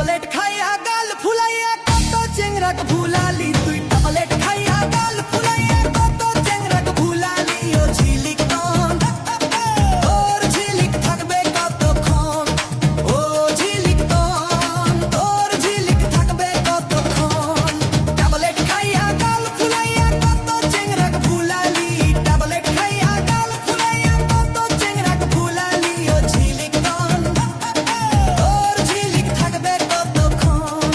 tablet খাইয়া গাল ফুলাইয়া কত চেংরাক ভুলালি তুই ট্যাবলেট খাইয়া গাল ফুলাইয়া কত চেংরাক ভুলালি ও ঝিলিক তন তোর ঝিলিক থাকবে কতক্ষণ ও ঝিলিক তন তোর ঝিলিক থাকবে কতক্ষণ ট্যাবলেট খাইয়া গাল ফুলাইয়া কত চেংরাক ভুলালি ট্যাবলেট খাইয়া গাল ফুলাইয়া কত চেংরাক ভুলালি ও ঝিলিক তন তোর ঝিলিক থাকবে কতক্ষণ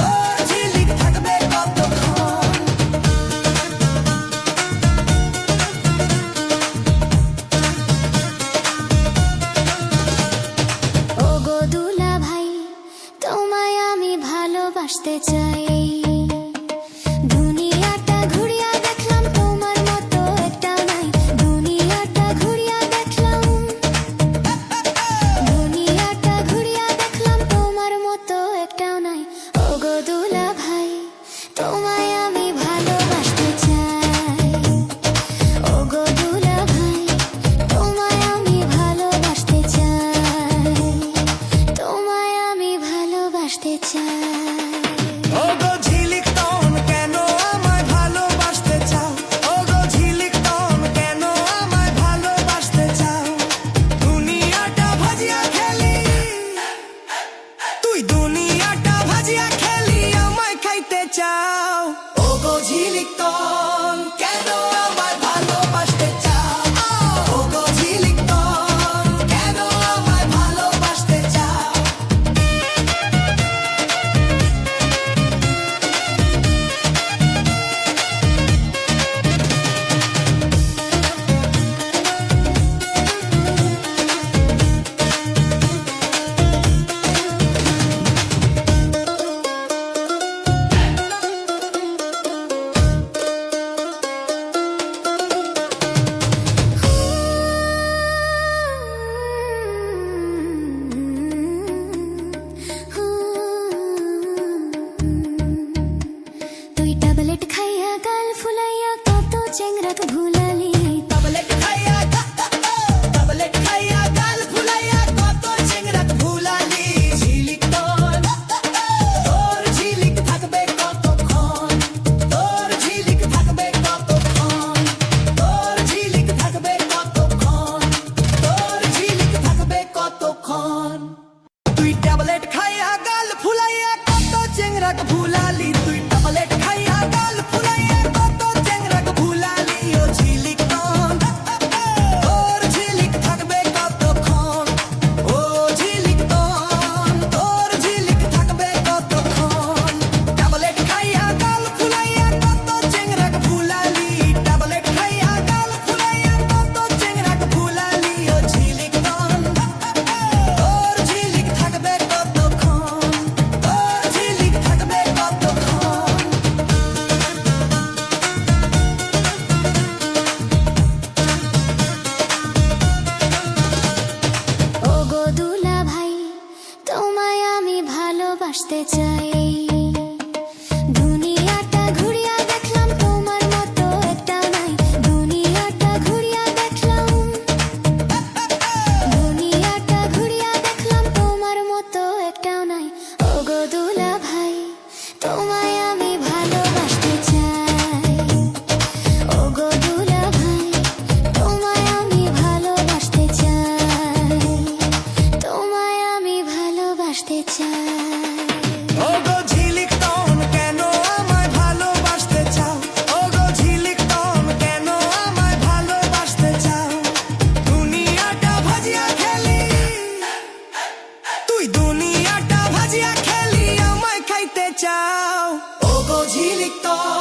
তোর ঝিলিক থাকবে কতক্ষণ ওগো দুলা ভাই তোমায় আমি ভালোবাসতে চাই দুনিয়াটা ঘুরিয়া দেখলাম তোমার মতো একটা নাই দুনিয়াটা ঘুরিয়া দেখলাম দুনিয়াটা ঘুরিয়া দেখলাম তোমার মতো একটাও নাই ওগো দুলা ভাই তোমায় আমি ভালোবাসতে চাই ওগো দুলা ভাই তোমায় আমি ভালোবাসতে চাই তোমায় আমি ভালোবাসতে চাই ওগো ঝিলিক তন কেন আমায় ভালোবাসতে চাও ওগো ঝিলিক তন কেন আমায় ভালোবাসতে চাও দুনিয়াটা ভাজিয়া খেলি তুই দুনিয়াটা ভাজিয়া খেলি আমায় খাইতে চাও ওগো ঝিলিক তন কেন আমায় ভালোবাসতে চাও ওগো ঝিলিক তন কেন আমায় ভালোবাসতে চাও তুই ট্যাবলেট খাইয়া গাল ফুলাইয়া কত চেংরাক ভুলালি ট্যাবলেট খাইয়া গাল ফুলাইয়া কত চেংরাক ভুলালি ঝিলিক তন তোর ঝিলিক থাকবে কতক্ষণ তোর ঝিলিক থাকবে কতক্ষণ তোর ঝিলিক থাকবে কতক্ষণ তোর ঝিলিক থাকবে কতক্ষণ তুই ট্যাবলেট খাইয়া গাল ফুলাইয়া কত চেংরাক ভুলালি তুই ট্যাবলেট খাইয়া গাল ফুলাইয়া কত চেংরাক ভুলালি ও ঝিলিক তন তোর ঝিলিক থাকবে কতক্ষণ ও ঝিলিক তন তোর ঝিলিক থাকবে কতক্ষণ ট্যাবলেট খাইয়া গাল ফুলাইয়া কত চেংরাক ভুলালি ট্যাবলেট খাইয়া গাল ফুলাইয়া কত চেংরাক ভুলালি ও ঝিলিক তন তোর ঝিলিক থাকবে কতক্ষণ তোর ঝিলিক থাকবে কতক্ষণ ওগো দুলা ভাই তোমায় আমি ভালোবাসতে চাই দুনিয়াটা ঘুরিয়া দেখলাম তোমার মতো একটা নাই দুনিয়াটা ঘুরিয়া দেখলাম দুনিয়াটা ঘুরিয়া দেখলাম তোমার মতো একটাও নাই ওগো দুলা ভাই তোমায় আমি ভালোবাসতে চাই ওগো দুলা ভাই তোমায় আমি ভালোবাসতে চাই তোমায় আমি ভালোবাসতে চাই ওগো ঝিলিক তন কেন আমায় ভালোবাসতে চাও ওগো ঝিলিক তন কেন আমায় ভালোবাসতে চাও দুনিয়াটা ভাজিয়া খেলি তুই দুনিয়াটা ভাজিয়া খেলি আমায় খাইতে চাও ওগো ঝিলিক তন